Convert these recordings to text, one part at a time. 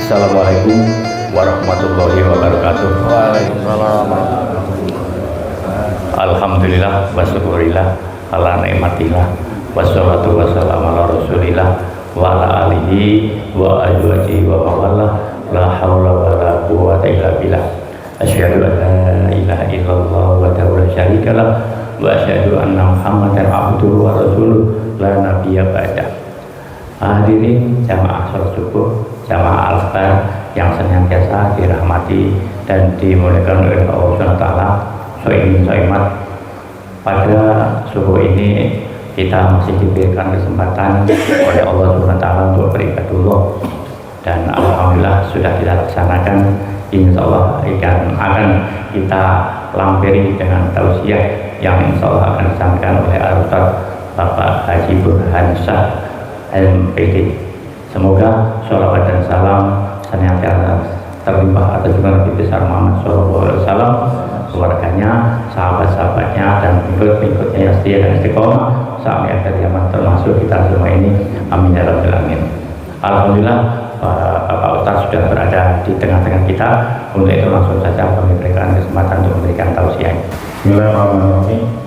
Assalamualaikum warahmatullahi wabarakatuh. Waalaikumsalam. Alhamdulillah wa syukurillah ala nikmatillah wassalatu wassalamu ala rasulillah wa ala alihi wa azwajihi wa mawallah la haula wa la quwwata illa billah. Asyhadu an la ilaha illallah wa la syarika lah wa asyhadu anna Muhammadan abduhu wa rasuluh la nabiyya ba'dah. Hadirin jamaah salat subuh, jamaah al-fajr yang senantiasa dirahmati dan dimuliakan oleh Allah Subhanahu wa taala. Soimat, pada subuh ini kita masih diberikan kesempatan oleh Allah Subhanahu wa taala untuk beribadah dan alhamdulillah sudah kita laksanakan. Insya Allah akan kita lampiri dengan tausiah yang insya Allah akan disampaikan oleh Ustaz Bapak Haji Burhan Shah MPD. Semoga sholawat dan salam senantiasa terlimpah atas Nabi besar Muhammad SAW, keluarganya, sahabat-sahabatnya, dan pengikut-pengikutnya yang setia dan istiqomah sampai akhir zaman, termasuk kita semua ini. Amin ya rabbal alamin. Alhamdulillah Bapak Ustaz sudah berada di tengah-tengah kita. Untuk itu langsung saja kami berikan kesempatan untuk memberikan tausiah. Bismillahirrahmanirrahim.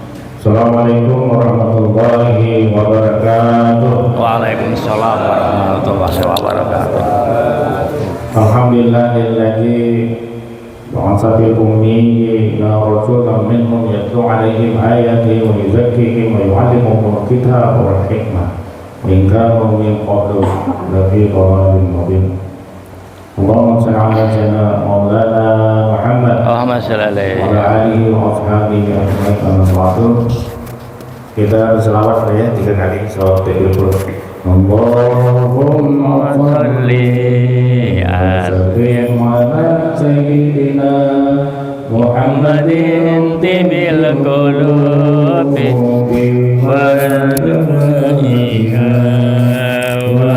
Assalamualaikum warahmatullahi wabarakatuh. Waalaikumsalam warahmatullahi wabarakatuh. Alhamdulillahilladzi ba'atsa fil ummiyina rasulan minhum yatlu 'alaihim ayatihi wa yuzakkihim wa yu'allimuhumul kitaba wal hikmah wa in kanu min qablu lafi dhalalin mubin. Allahumma shalli 'ala sayyidina Maulana Muhammad Allahumma shalli alaihi wa ala alihi wa ashabihi ajma'in. Kita berselawat ya 3 kali selawat Ibrahim. Allahumma shalli ala sayyidina Muhammadin tibil qulubi wa radiha wa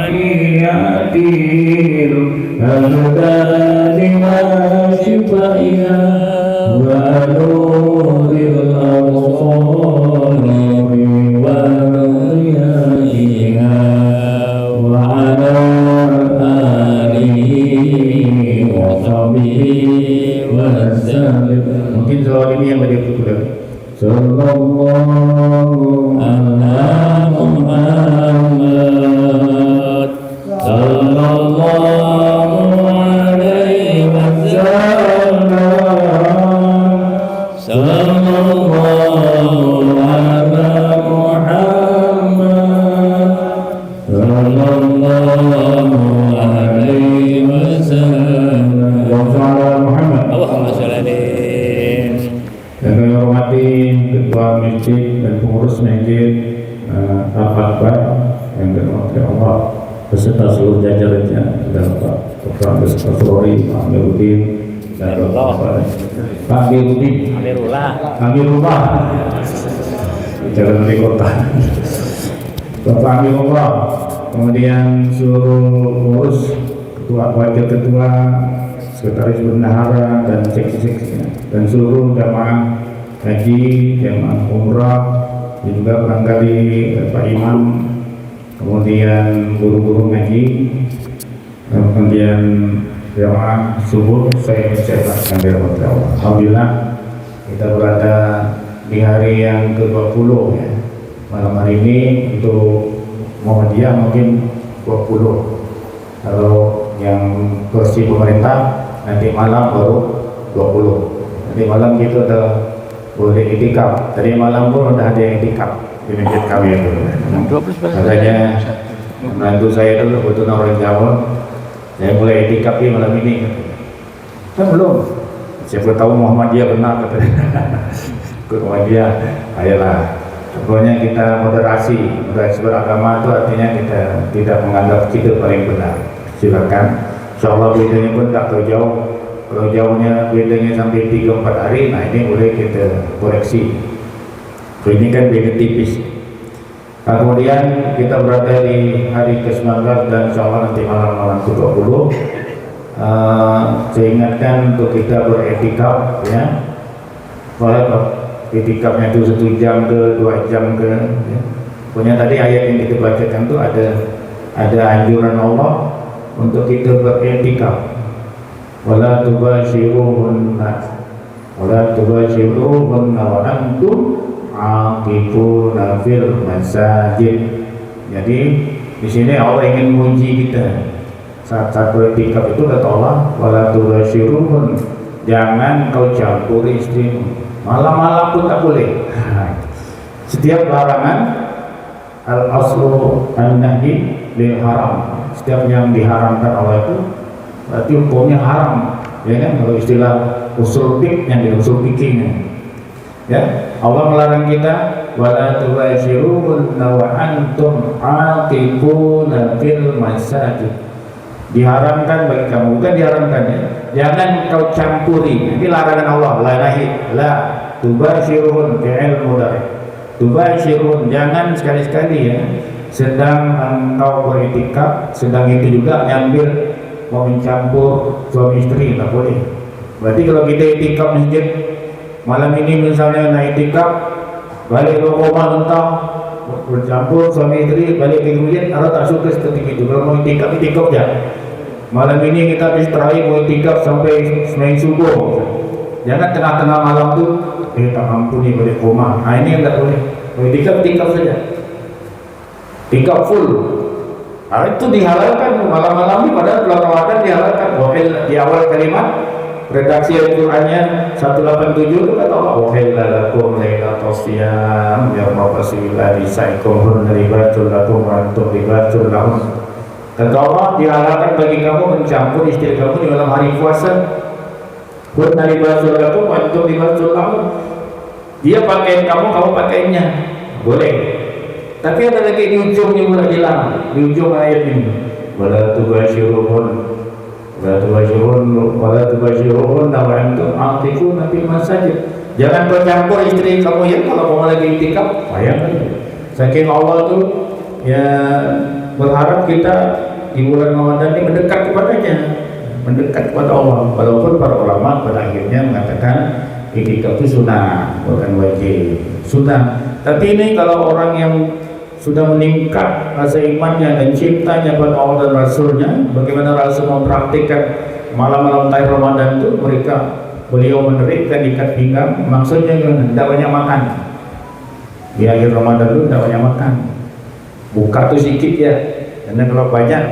aliyatil hadani wa shifaiha wa nuril absari wa riyaiha wa ala alihi wa sahbihi wa sallim. Mungkin soal ini yang lebih populer. Sallallahu ala Muhammad sallallahu alaihi wasallam sallallahu ala Muhammad sallallahu alaihi wasallam. Allahumma shalli alaihi. Dan kami hormati ketua masjid dan pengurus masjid Al-Fatbah yang dirahmati Allah beserta seluruh jajarannya, dan Pak Beserta Flori, Pak Amiruddin, dan Pak Amiruddin, Amirullah, jalan dari kota, Bapak Amirullah, kemudian seluruh pengurus, ketua, wakil ketua, sekretaris bendahara dan seksi-seksinya, dan seluruh jamaah haji, jamaah umrah, juga barangkali Pak Imam, kemudian guru-guru ngaji, kemudian jamaah subuh, saya mengucapkan dirahmati Allah. Alhamdulillah kita berada di hari yang ke-20 ya. Malam hari ini untuk Muhammadiyah mungkin 20. Kalau yang kursi pemerintah nanti malam baru 20. Nanti malam gitu udah boleh itikaf. Tadi malam pun udah ada yang itikaf di masjid kami itu. Makanya menantu saya dulu kebetulan orang Jawa, saya mulai itikaf di malam ini. Kan belum. Siapa tahu Muhammadiyah benar katanya. Ikut Muhammadiyah, ayolah. Pokoknya kita moderasi beragama itu artinya kita tidak menganggap kita paling benar. Silakan. Insyaallah bedanya pun tak terlalu jauh. Kalau jauhnya bedanya sampai 3-4 hari, nah ini boleh kita koreksi. Ini kan beda tipis. Nah, kemudian kita berada di hari ke-19 dan insyaallah nanti malam-malam ke-20. Saya ingatkan untuk kita beretikaf ya. Boleh itikafnya itu 1 jam ke 2 jam ke ya. Pokoknya tadi ayat yang kita bacakan itu ada anjuran Allah untuk kita beriktikaf. Wala tubashiruhunna wa antum aqifuna fil masajid. Jadi di sini Allah ingin menguji kita. Saat beriktikaf itu kata Allah, wala tubashiruhun, jangan kau campuri istrimu. Malam-malam pun tak boleh. Setiap larangan al-aslu an-nahyi lil haram. Setiap yang diharamkan Allah itu berarti hukumnya haram, ya kan? Kalau istilah usul fiqh yang di usul fikihnya, ya, Allah melarang kita wala tubashiruhunna wa antum aqifuna fil masajid. Diharamkan bagi kamu, bukan diharamkan ya, jangan kau campuri. Ini larangan Allah, la nahi, la tubashiruhun fi'il mudhari. Tubashirun, jangan sekali-sekali ya, sedang engkau beriktikaf, sedang itu juga nyambil mau mencampur suami istri, tak boleh. Berarti kalau kita iktikaf masjid malam ini misalnya nak iktikaf, balik ke rumah entah bercampur suami istri, balik ke masjid, Allah tak suka seperti itu. Kalau mau iktikaf je. Malam ini kita habis terakhir mau iktikaf sampai semain subuh, jangan tengah-tengah malam tu tak ampuni balik rumah. Ini yang tak boleh. Mau iktikaf saja, iktikaf full. Itu dihalalkan malam-malam ini, padahal bulan Ramadan dihalalkan. Di awal kalimat redaksi Al-Qur'annya 187 itu kata Allah, wahilla lakum lailatus siyam yarmaqasu ila nisaikum hunna libasul lakum wa antum libasul lahum. Kata Allah, dihalalkan bagi kamu mencampur istri kamu di malam hari puasa. Hunna libasul lakum wa antum libasul lahum. Dia pakaian kamu, kamu pakaiannya. Boleh. Tapi ada lagi di ujungnya mulai dilarang, di ujung ayat ini. Wala tubashiruhun wa antum aqifuna fil masajid. Jangan bercampur istri kamu ya kalau kamu lagi iktikaf. Bayangkan. Saking Allah tuh ya berharap kita di bulan Ramadan ini mendekat kepadanya, mendekat kepada Allah. Walaupun para ulama pada akhirnya mengatakan iktikaf itu sunnah, bukan wajib. Sunnah. Tapi ini kalau orang yang sudah meningkat rasa imannya dan cintanya pada Allah dan Rasulnya, bagaimana Rasul mempraktikkan malam-malam terakhir Ramadan itu, beliau menerikkan ikat pinggang, maksudnya tidak banyak makan. Di akhir Ramadan itu tidak banyak makan, buka tuh sedikit ya, karena kalau banyak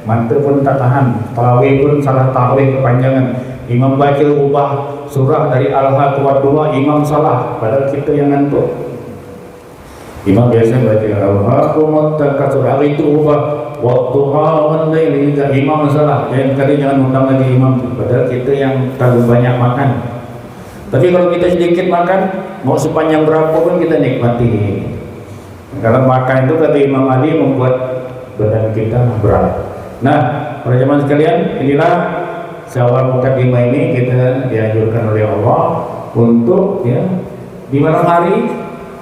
mata pun tak tahan, tarawih pun salah tarawih kepanjangan. Imam baca ubah surah dari Al-Ha ke 2, imam salah, padahal kita yang ngantuk. Imam biasa baca Al-Haqqumut Takatsur, hari itu ubah Wadduha wan laili, imam salah. Yang kali jangan undang lagi imam, padahal kita yang terlalu banyak makan. Tapi kalau kita sedikit makan, mau sepanjang berapa pun kita nikmati. Kalau makan itu kata Imam Ali membuat badan kita berat. Nah, para jemaah sekalian, inilah Syawal Muqaddimah ini kita dianjurkan oleh Allah untuk ya di malam hari,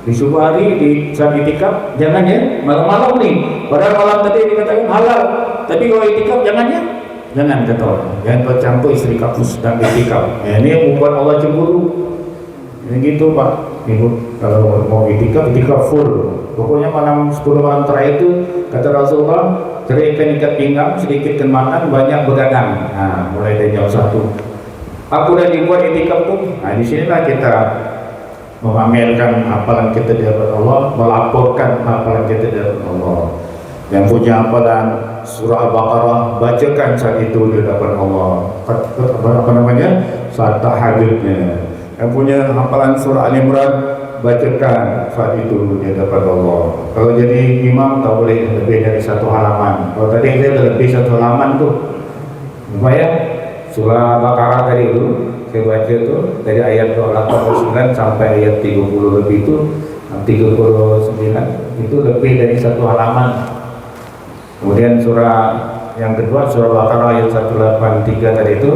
di subuh hari, di saat itikaf, jangan ya malam-malam nih. Padahal malam tadi dikatakan halal, tapi kalau itikaf jangan ya, jangan kata Allah, jangan bercampur istri kamu sedang itikaf. Ya, ini yang membuat Allah cemburu. Ini gitu Pak, Ibu, kalau mau itikaf full. Pokoknya malam 10 malam terakhir itu kata Rasulullah, ceraikan ikat pinggang, sedikitkan makan, banyak begadang. Nah, mulai dari jam 1. Aku udah dibuat itikaf tuh. Nah, di sinilah kita memamerkan hafalan kita di hadapan Allah, melaporkan hafalan kita di hadapan Allah. Yang punya hafalan surah Al-Baqarah, bacakan saat itu di hadapan Allah. Apa namanya? Saat tahajudnya. Yang punya hafalan surah Al-Imran, bacakan saat itu di hadapan Allah. Kalau jadi imam tak boleh lebih dari 1 halaman. Kalau tadi saya lebih 1 halaman tuh, lumayan. Surah Al-Baqarah tadi itu saya baca tuh dari ayat 89 sampai ayat 30 lebih itu 39 itu lebih dari 1 halaman. Kemudian surah yang kedua surah Al-Baqarah ayat 183 tadi itu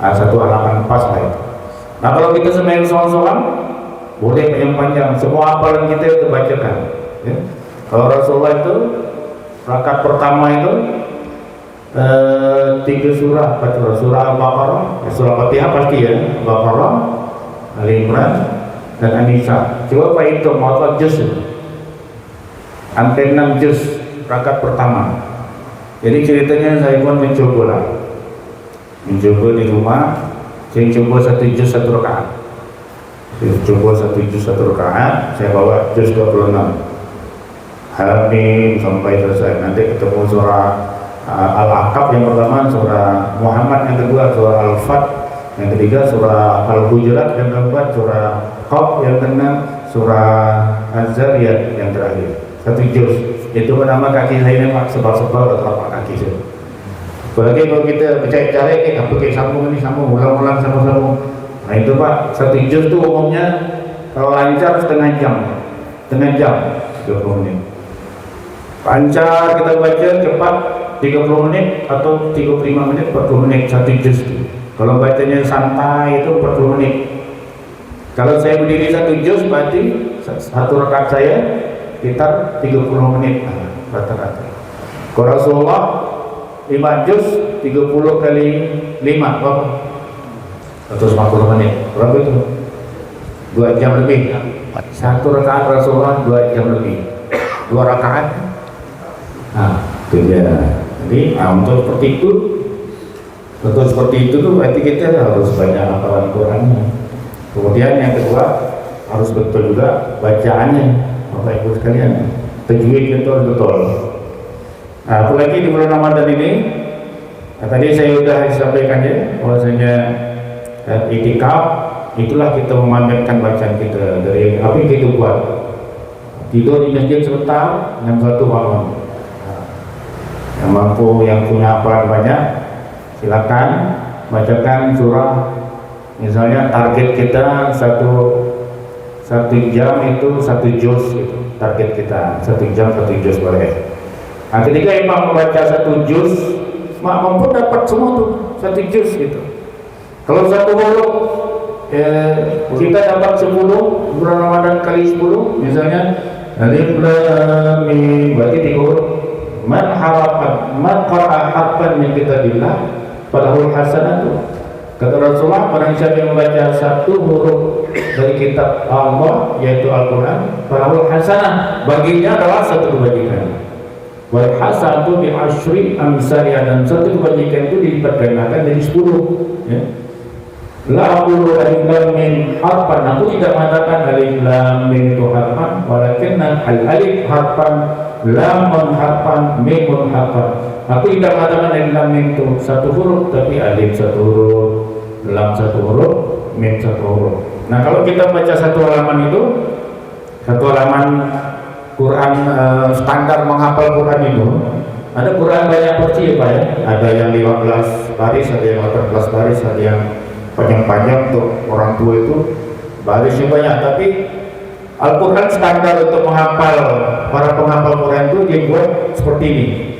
1 halaman pas lah itu. Nah, kalau kita sembahyang soal-soal boleh yang panjang, semua hafalan kita itu bacakan ya. Kalau Rasulullah itu rakaat pertama itu 3 surah, surah Al-Baqarah, surah Fatihah pasti ya, Al-Baqarah, Al-Imran dan An-Nisa. Coba Pak itu mau juz, hampir 6 juz rakaat pertama. Jadi ceritanya saya pun mencoba di rumah. Saya coba 1 juz 1 rakaat. Saya bawa juz 26. Hamim sampai selesai. Nanti ketemu surah Al-Ahqaf yang pertama, surah Muhammad yang kedua, surah Al-Fat yang ketiga, surah Al-Hujurat yang keempat, surah Qaf yang keenam, surah Az-Zariyat yang terakhir. 1 juz. Itu bernama kaki saya ini Pak, sebal-sebal atau telapak kaki saya. Apalagi kalau kita bercari-cari, kita pakai sambung, ulang-ulang, sambung. Nah itu Pak, 1 juz itu umumnya kalau lancar setengah jam, 30 menit. Lancar kita baca cepat 30 menit atau 35 menit, 40 menit 1 juz itu. Kalau bacanya santai itu 40 menit. Kalau saya berdiri 1 juz berarti 1 rakaat saya sekitar 30 menit rata-rata. Kalau Rasulullah 5 juz 30 kali 5 berapa? 150 menit. Berapa itu? 2 jam lebih. 1 rakaat Rasulullah 2 jam lebih. 2 rakaat. Nah, itu dia. Jadi untuk seperti itu tuh berarti kita harus banyak hafalan Qurannya. Kemudian yang kedua harus betul juga bacaannya, Bapak Ibu sekalian. Tajwid betul. Nah, apalagi di bulan Ramadan ini, tadi saya sudah sampaikan ya, bahwasanya itikaf itulah kita memamerkan bacaan kita dari apa yang kita buat. Tidur di masjid sebentar, yang satu bangun. Yang mampu, yang punya hafalan banyak, silakan bacakan surah. Misalnya target kita satu jam itu 1 juz itu target kita, 1 jam 1 juz boleh. Nah, ketika imam membaca 1 juz, makmum pun dapat semua tuh 1 juz gitu. Kalau 1 huruf kita dapat 10 bulan Ramadan kali 10, misalnya alif lam mim, berarti 3 huruf. Man qara'a harfan min kitabillah falahul hasanatu. Kata Rasulullah, barang siapa yang membaca 1 huruf dari kitab Allah yaitu Al-Quran, falahul hasanah, baginya adalah 1 kebajikan. Wal hasanatu bi asyri amsalha, dan 1 kebajikan itu dilipat gandakan dari 10 ya. La aqulu alif lam mim harfan, aku tidak mengatakan alif lam mim itu harfan, walakinna al alif harfan, lamun harfan, mimun harfan. Aku tidak mengatakan alif lam mim itu 1 huruf, tapi alif 1 huruf, lam 1 huruf, mim 1 huruf. Nah, kalau kita baca 1 halaman itu, 1 halaman Quran standar menghafal Quran itu, ada Quran banyak porsi ya Pak ya. Ada yang 15 baris, ada yang 18 baris, ada yang panjang-panjang untuk orang tua itu barisnya banyak. Tapi Al-Quran standar untuk menghafal, para penghafal Quran itu dibuat seperti ini.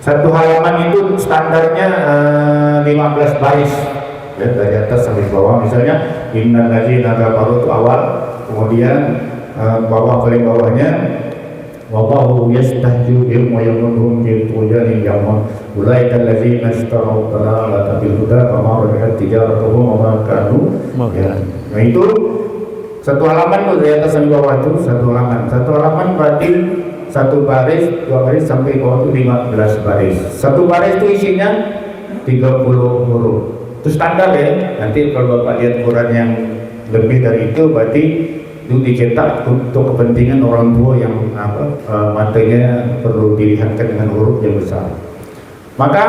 1 halaman itu standarnya 15 baris ya, dari atas sampai bawah. Misalnya innal ladzina kafaru itu awal, kemudian bawah paling bawahnya wallahu yastahzi'u bihim wa yamudduhum fi tughyanihim ya'mahun ulaika alladzina ishtaraw ad-dalalata bil huda fama rabihat tijaratuhum wa ma kanu muhtadin. Nah itu 1 halaman itu dari atas sampai bawah itu 1 halaman. 1 halaman berarti 1 baris, 2 baris sampai bawah itu 15 baris. 1 baris itu isinya 30 huruf. Itu standar ya. Nanti kalau Bapak lihat Quran yang lebih dari itu berarti itu dicetak untuk kepentingan orang tua yang matanya perlu dilihatkan dengan huruf yang besar. Maka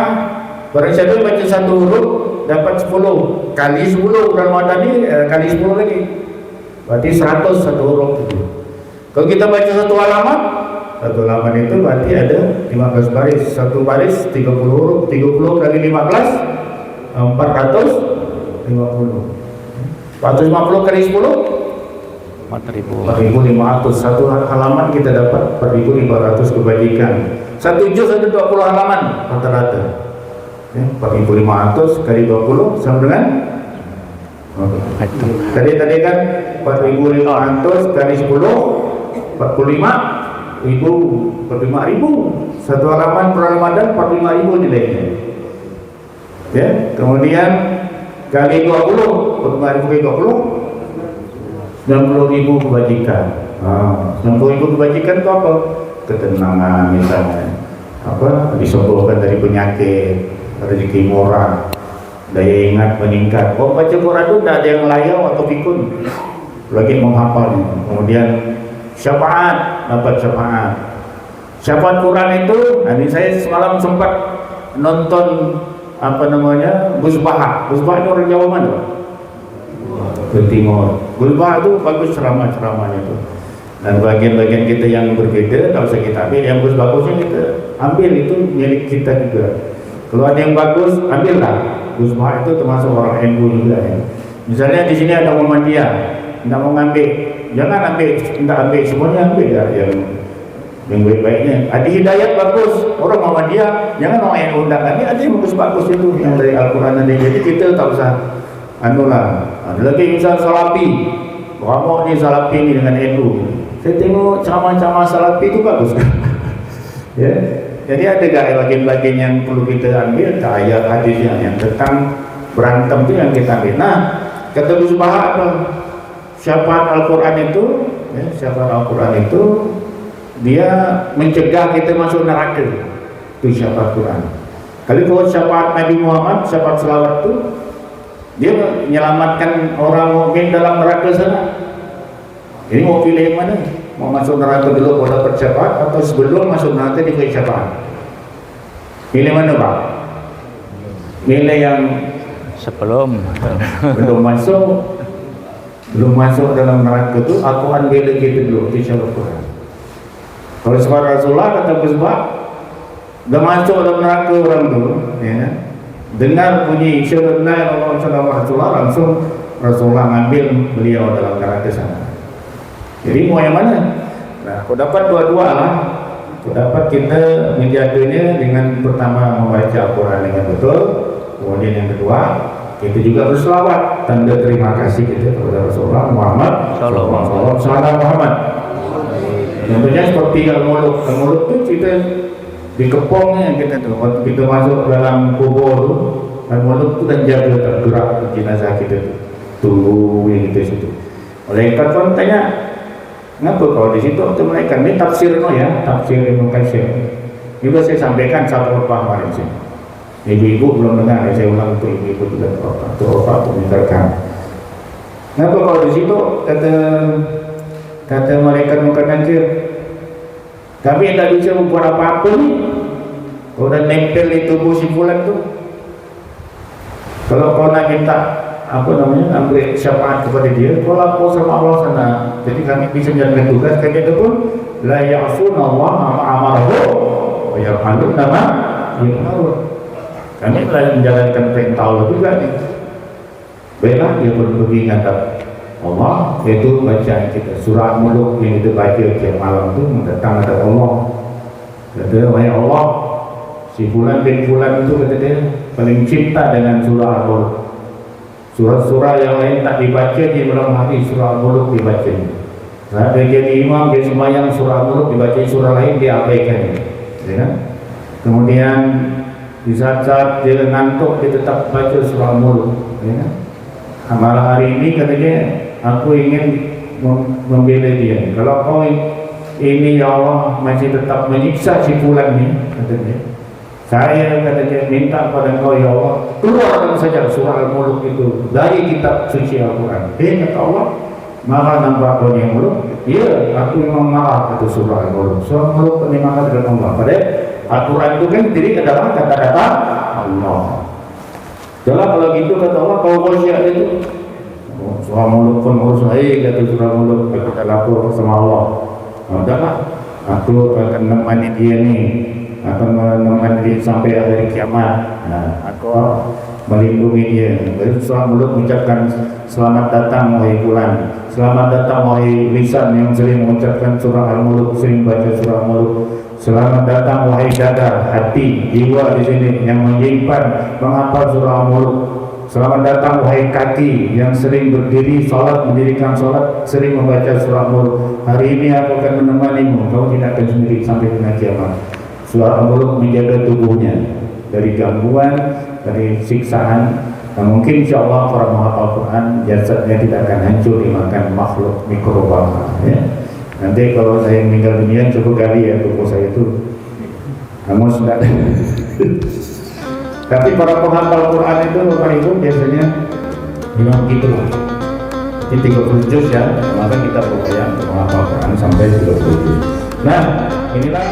barang siapa baca 1 huruf dapat 10 kali 10 bulan Ramadan ini kali 10 lagi. Berarti 100 1 huruf itu. Kalau kita baca 1 halaman, 1 halaman itu berarti ada 15 baris. 1 baris 30 huruf, 30 kali 15 450. 450 kali 10 4.500. 1 halaman kita dapat 4.500 kebajikan. 1 juz ada 20 halaman rata-rata ya, 4.500 kali 20 sama dengan tadi kan 4.500 kali 10 45.000. 1 halaman per Ramadan 45.000 nilainya ya. Kemudian kali 20, 45.000 kali 20 90.000 kebajikan. 90.000 kebajikan itu apa? Ketenangan misalnya, disembuhkan dari penyakit, rezeki murah, daya ingat meningkat. Oh, baca Quran itu tidak ada yang layau atau pikun, lagi menghafalnya. Kemudian syafaat, dapat syafaat. Syafaat Quran itu, ini saya semalam sempat nonton Gus Baha. Gus Baha itu orang Jawa mana? Ke Timur. Gus Baha itu bagus ceramah-ceramahnya itu. Dan bagian-bagian kita yang berbeda tak usah kita ambil, yang bagusnya kita ambil, itu milik kita juga. Kalau ada yang bagus, ambillah. Gus Baha itu termasuk orang NU juga ya. Misalnya di sini ada Muhammadiyah, tidak mau ngambil, jangan ambil, tidak ambil semuanya, ambil ya yang baik-baiknya. Ada Hidayat bagus, orang Muhammadiyah, jangan orang yang undang. Ada yang bagus-bagus itu yang dari Al-Quran ada. Jadi kita tak usah anulah. Ada lagi misal Salafi, kamu ni Salafi ni dengan NU. Saya tengok ceramah-ceramah Salafi itu bagus kan? Ya. Jadi ada gak bagian-bagian yang perlu kita ambil, ayat hadis yang tentang berantem itu yang kita ambil. Nah, kata Gus Baha apa? Syafaat Al-Quran itu, ya, syafaat Al-Quran itu dia mencegah kita masuk neraka. Itu syafaat Quran. Kalau syafaat Nabi Muhammad, syafaat selawat itu dia menyelamatkan orang mukmin dalam neraka sana. Ini mau pilih yang mana? Mau masuk neraka dulu baru dapat syafaat, atau sebelum masuk neraka diberi syafaat? Pilih mana Pak? Pilih yang sebelum belum masuk dalam neraka itu, aku ambil gitu dulu di syafaat Quran. Kalau syafaat Rasulullah kata Gus Baha, dah masuk dalam neraka orang tu, ya, dengar bunyi syahadat la ilaha illallah Rasulullah, langsung Rasulullah ambil beliau dalam neraka sana. Jadi mau yang mana? Nah, aku dapat dua-dua lah. Aku dapat kita menjaganya dengan pertama membaca Al-Quran dengan betul, kemudian yang kedua kita juga berselawat, tanda terima kasih kita kepada Rasulullah Muhammad Sallallahu Alaihi Wasallam. Contohnya seperti Al-Muluk. Al-Muluk itu kita dikepongnya kita tuh, waktu kita masuk dalam kubur tu, Al-Muluk itu dan jaga tergerak jenazah kita tu, tunggu yang kita situ. Malaikat pun tanya, kenapa kau di situ? Itu malaikat ini tafsir no ya, tafsir Ibnu Katsir. Juga saya sampaikan satu kemarin sih. Ibu-ibu belum dengar, saya ulang untuk ibu-ibu juga untuk mendengarkan. Kenapa kau di situ? Kata malaikat Munkar Nakir, kami tidak bisa membuat apa-apa nih. Kau dah nempel di tubuh si fulan tu. Kalau kau nak minta ambil syafaat kepada dia, kau lapor sama Allah sana. Jadi kami bisa menjalankan tugas kami itu pun la ya'suna Allah ma amarahu wa yaf'aluna ma yu'marun. Kami telah menjalankan perintah Allah juga nih. Baiklah, dia pun pergi ngadap Allah, yaitu bacaan kita surah Muluk yang kita baca tiap malam itu mendatang ada Allah. Kata, wahai Allah, si fulan bin fulan itu kata dia paling cinta dengan surah Al-Muluk. Surah-surah yang lain tak dibaca di malam hari, surah Al-Muluk dibaca. Saat dia jadi imam, dia sembahyang surah Al-Muluk dibaca, surah lain dia abaikan. Ya? Kemudian di saat-saat dia ngantuk, dia tetap baca surah Al-Muluk. Ya? Malam hari ini katanya, aku ingin membela dia. Kalau kau ini ya Allah masih tetap menyiksa si fulan ni, katanya, saya katanya minta pada kau ya Allah, keluarkan saja surah Al-Muluk itu dari kitab suci Al-Quran. Kata Allah, marah nampak kau yang muluk? Ya, aku memang marah kata surah Al-Muluk. Surah Al-Muluk ini marah dengan Allah. Padahal Al-Quran itu kan diri adalah kata-kata Allah. Jadi kalau gitu kata Allah, kau khusyuk itu surah Muluk pun urus kata surah Muluk, kita lapor sama Allah. Udahlah, aku akan menemani dia ni, akan menemani dia sampai hari kiamat. Aku melindungi dia. Surah Muluk mengucapkan selamat datang wahai bulan, selamat datang wahai lisan yang sering mengucapkan surah Al-Muluk, sering baca surah Muluk. Selamat datang wahai dada, hati, jiwa di sini yang menyimpan menghafal surah Al-Muluk. Selamat datang wahai kaki yang sering berdiri salat, mendirikan salat, sering membaca surah Al-Muluk. Hari ini aku akan menemanimu, kau tidak akan sendiri sampai dengan kiamat. Surah Al-Muluk menjaga tubuhnya dari gangguan, dari siksaan. Dan mungkin insyaAllah para menghafal Quran jasadnya tidak akan hancur dimakan makhluk mikroba. Ya. Nanti kalau saya meninggal dunia, coba gali ya buku saya itu. Namun sudah. Tapi para penghafal Quran itu Bapak Ibu biasanya memang gitulah. Ini 30 juz ya, maka kita berupaya menghafal Quran sampai 30 juz. Nah, inilah